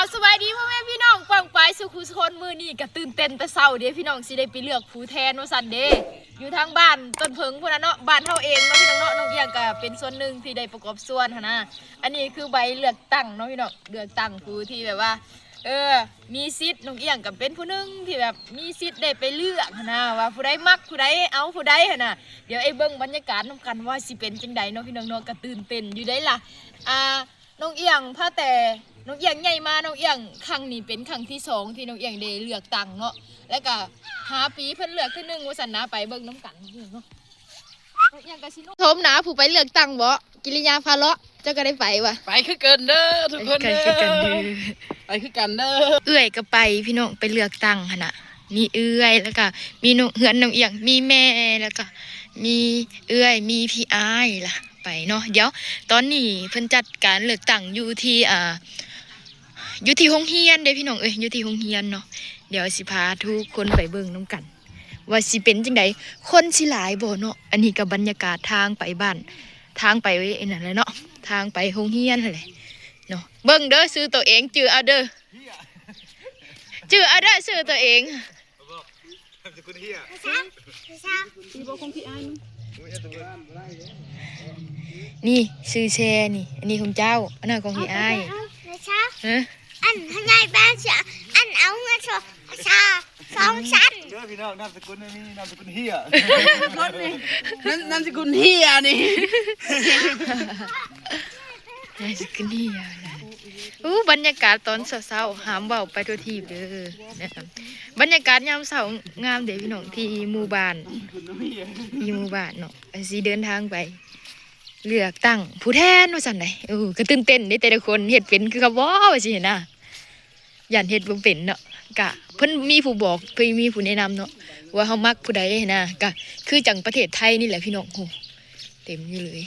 เอาสบายดีพ่อแม่พี่น้องฟังไปสุขุชนมือนี่ก็ตื่นเต้นแต่เศร้าเด้พี่น้องสิได้ไปเลือกผู้แทนว่าซั่นเด้อยู่ทางบ้านต้นเพิงพุ่นน่ะเนาะบ้านเฮาเองเนาะพี่น้องเนาะน้องเอียงก็เป็นส่วนหนึ่งที่ได้ประกอบส่วนหั่นนะอันนี้คือใบเลือกตั้งเนาะพี่น้องเลือกตั้งผู้ที่แบบว่ามีสิทธิ์น้องเอียงก็เป็นผู้หนึงที่แบบมีสิทธิ์ได้ไปเลือกหั่นนะว่าผู้ใดมักผู้ใดเอาผู้ใดหั่นน่ะเดี๋ยวไอ้เบิ่งบรรยากาศนำกันว่าสิเป็นจังใดเนาะพี่น้องเนาะก็ตื่นเต้นอยู่ได้ล่ะน้องเอียงพาแต่น้องเอียงใหญ่มาน้องเอียงครั้งนี้เป็นครั้งที่2ที่น้องเอียงได้เลือกตั้งเนาะแล้วก็5 ปีเพิ่นเลือกที่1ว่าซั่นนะไปเบิ่งน้ำกันเนาะน้องเอียงก็สิโทมนะผู้ไปเลือกตั้งบ่กิริยาพาเลาะเจ้าก็ได้ไปวะไปคือเกินเด้อทุกคนเด้อไปคือกันเด้อเอื้อยก็ไปพี่น้องไปเลือกตั้งหั่นน่ะมีเอื้อยแล้วก็มีน้องเฮือนน้องเอียงมีแม่แล้วก็มีเอื้อยมีพี่อ้ายล่ะไปเนาะเดี๋ยวตอนนี้เพิ่นจัดการเลือกตั้งอยู่ที่โรงเรียนเด้พี่น้องอยู่ที่โรงเรียนเนาะเดี๋ยวสิพาทุกคนไปเบิ่งน้ำกันว่าสิเป็นจังไดคนสิหลายบ่เนาะอันนี้ก็บรรยากาศทางไปบ้านทางไปไอ้นั่นแหละเนาะทางไปโรงเรียนนั่นแหละเนาะเบิ่งเด้อซื้อตัวเองจื้อเอาเด้อจื้อเอาเด้อซื้อตัวเองนี่ซื้อแชร์นี่อันนี้ของเจ้าอันนั้นของพี่อ้ายอันทนายบ้านเสียอันเอาเงิน2 ชั้นเด้อพี่น้องนามสกุลนี่นามสกุลเฮียนามสกุลเฮียนี่นามสกุลเฮียบรรยากาศตอนเช้าๆหามเบาไปทั่วทีเด้อนะครับบรรยากาศยามเช้างามเด้พี่น้องที่หมู่บ้านเนาะสิเดินทางไปเลือกตั้งผู้แทนว่าซั่นไดก็ตื่นเต้นเด้แต่ละคนเฮ็ดเป็นคือเขาบ่ว่าสินะย่านเฮ็ดบ่เป็นเนาะกะเพิ่นมีผู้บอกเพิ่นมีผู้แนะนำเนาะว่าเฮามักผู้ใดนะกะคือจังประเทศไทยนี่แหละพี่น้องโหเต็มอยู่เลย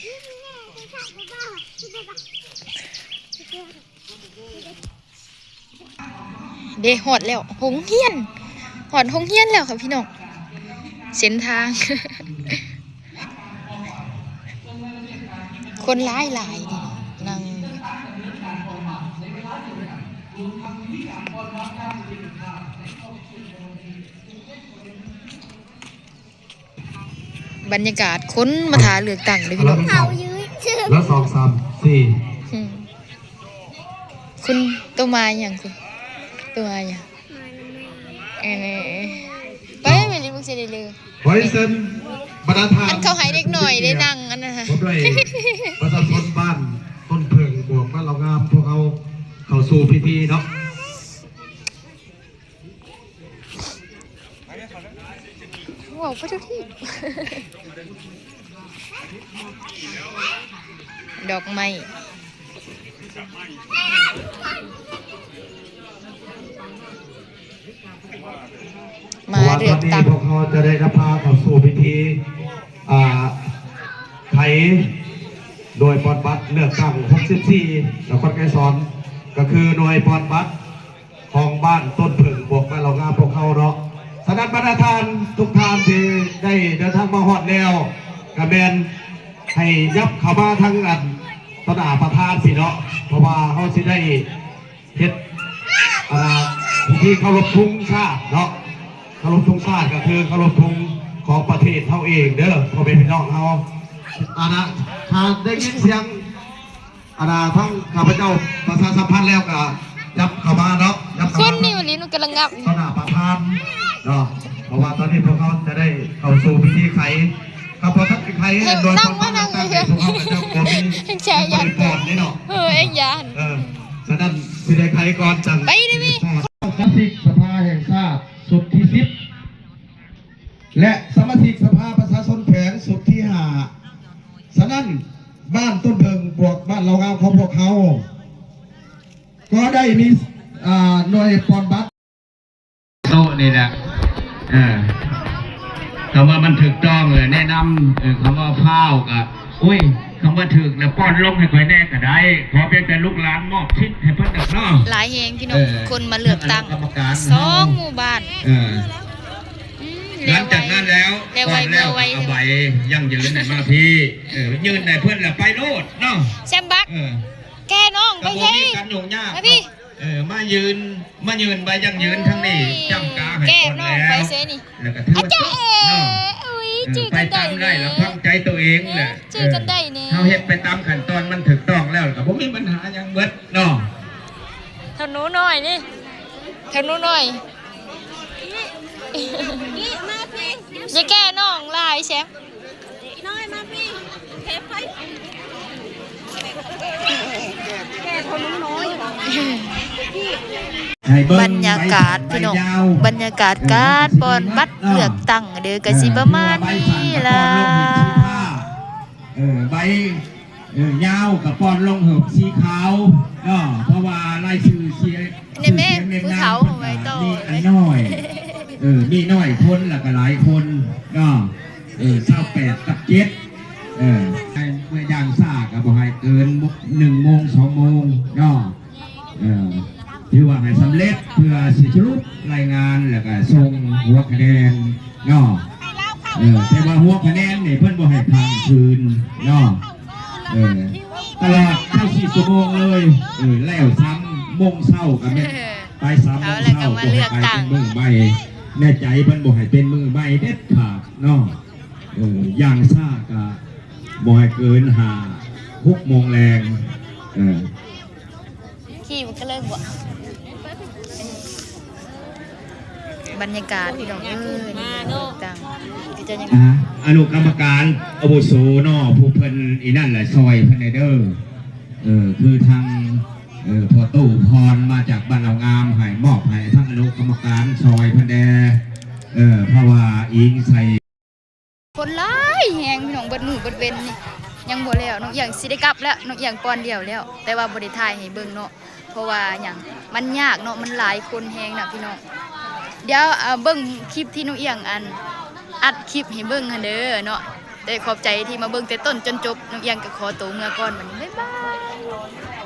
เด้ฮอดแล้วโรงเรียนฮอดโรงเรียนแล้วค่ะพี่น้องเส้นทางคนหลายนี่นั่งบรรยากาศคนมาถาเลือกตั้งเลยพี่น้องเขายืดแล้ว2 3 4คุณตัวมาอย่างคุณตัวมาอย่างไปไม่รีบมึงเสียเลยไว้เซ็นประธานอันเขาให้เด็กหน่อยได้นั่งอันนั้นฮะด้วยประชาชนบ้านต้นเพิงบวกบ้านเรางามพวกเขาเข้าสู่พิธีเนาะว้าวไปทุกที่ดอกไม้มาเลือกตั้งพวกเขาจะได้รับพาเข้าสู่พิธีไทยโดยปอนบัตรเลือกตั้ง64นครไกรสอนก็คือหน่วยปอนบัตรของบ้านต้นเพิงบวกบ้านเรางามพวกเขาเนาะสนับประทานทุกท่านที่ได้เดินทางมาฮอดแล้วกระเบนให้ยับเข้ามาทางอันต้นประธานสิเนาะเพราะว่าเขาสิได้เฮ็ดที่เคารพธงชาติเนาะเคารพธงชาติก็คือเคารพธงของประเทศเขาเองเด้อพ่อแม่พี่น้องเขาถ้าได้ยินเสียงทั้งข้าพเจ้าประชาสัมพันธ์แล้วก็ยับเข้ามาเนาะคนนี่วันนี้นุกำลังงับต้นประธานเนาะเพราะว่าตอนนี้พวกเขาจะได้เข้าสู่พิธีไขข้าพเจ้าไขโดยความตั้งใจพวกเขาจะมีแชร์ยันก่อนนี่เนาะเอ็งยันฉะนั้นสิได้ไขก่อนจังไปดิพี่สมาชิกสภาแห่งชาติสุดที่10และสมาชิกสภาประชาชนแผงสุดที่5ฉะนั้นบ้านต้นเพิงบวกบ้านเรางามของพวกเขาก็ได้มีหน่วยปอนบัตรโต๊ะนี่แหละคำว่ามันถูกต้องเลยแนะนำคำว่าพ้าวกับอุ้ยคำว่าถึกแล้วป้อนลงให้ค่อยแน่ก็ได้ขอเพียงแต่ลูกหลานมอบชิดให้เพิ่นกับน้องหลายแหงพี่น้องคนมาเลือกตั้ง2 หมู่บ้านหลังจากนั้นแล้วก่อนแล้วเอาใบยั่งยืนในมาพี่ยืนในเพื่อนแล้วไปโลดเนาะแซมบักแกน้องไปเฮ้ยกันอยู่ยากพี่ มายืนไปยังยืนทั้งนี้จำกาให้ แก้ ก่อน น้อ แล้ งไป ว เซนี่ แล้วก็ถือว่า เจ๊ เนาะ อุ้ยจื้อ ไป กันได้ ตามได้แล้วฟังใจตัวเองแหละ จื้อกันได้นี่ เขาเฮ็ดไปตามขั้นตอนมันถูกต้องแล้วก็บ่มีปัญหาหยังเบิดเนาะ เท่าหนูหน่อยนี่เท่าหนูหน่อย นี่มาพี่ อย่าแก้น้องลายแชมป์ น้อยมาพี่เทปไปแกคนน้อย ให้เง บรรยากาศพี่น้อง ใบยาว บรรยากาศการปอนบัตรเลือกตั้งเด้อกะสิประมาณนี้ล่ะ ใบยาวกับปอนลงเหือบสีขาวเนาะเพราะว่ารายชื่อเสีย นี่แม่ ชื่อสียง ผู้ น เฒ่าเอาไว้ต่อ มีอันน้อยมีน้อยคนแล้วก็หลายคนเนาะ28กับ7เมื่อย่างซ่าก็บ่ให้เกิน1 โมง 2 โมงเนาะถือว่าให้สำเร็จเพื่อสิสรุปรายงานแล้วก็ส่งหัวคะแนนเนาะแต่ว่าหัวคะแนนนี่เพิ่นบ่ให้ค้างคืนเนาะตลอด24 ชั่วโมงเลยแล้วซ้ำโมงเช้าก็แม่นไป3 โมงเช้าบ่ให้ไปเป็นมื้อใหม่แน่ใจเพิ่นบ่ให้เป็นมื้อใหม่เด็ดขาดเนาะอย่างซ่าก็บ่ให้เกิน6 โมงแรงขี่มันก็เลยบ่บรรยากาศพี่น้องนี่เลือกตั้งก็จะยัง อนุกรรมการอาวุโสเนาะผู้เพิ่นอีนั่นแหละซอยเพิ่นเด้อคือทางพ่อตู่พรมาจากบ้านเรางามให้มอบให้ทั้งอนุกรรมการซอยเพิ่นแดเพราะว่าอิงใส่ คนร้ายแหงพี่น้องเบิดมือเบิดเว้นนี่ยังบ่แล้วน้องอย่างสิได้กลับแล้วน้องอย่างปอนเดียวแล้ว แต่ว่าบ่ได้ถ่ายให้เบิ่งเนาะเพราะว่าหยังมันยากเนาะมันหลายคนแฮงน่ะพี่น้องเดี๋ยวเบิ่งคลิปที่น้องเอียงอัดคลิปให้เบิ่งหั่นเด้อเนาะแต่ขอบใจที่มาเบิ่งแต่ต้นจนจบน้องเอียงก็ขอตัวเมื่อก่อนบัดนี้บ๊ายบาย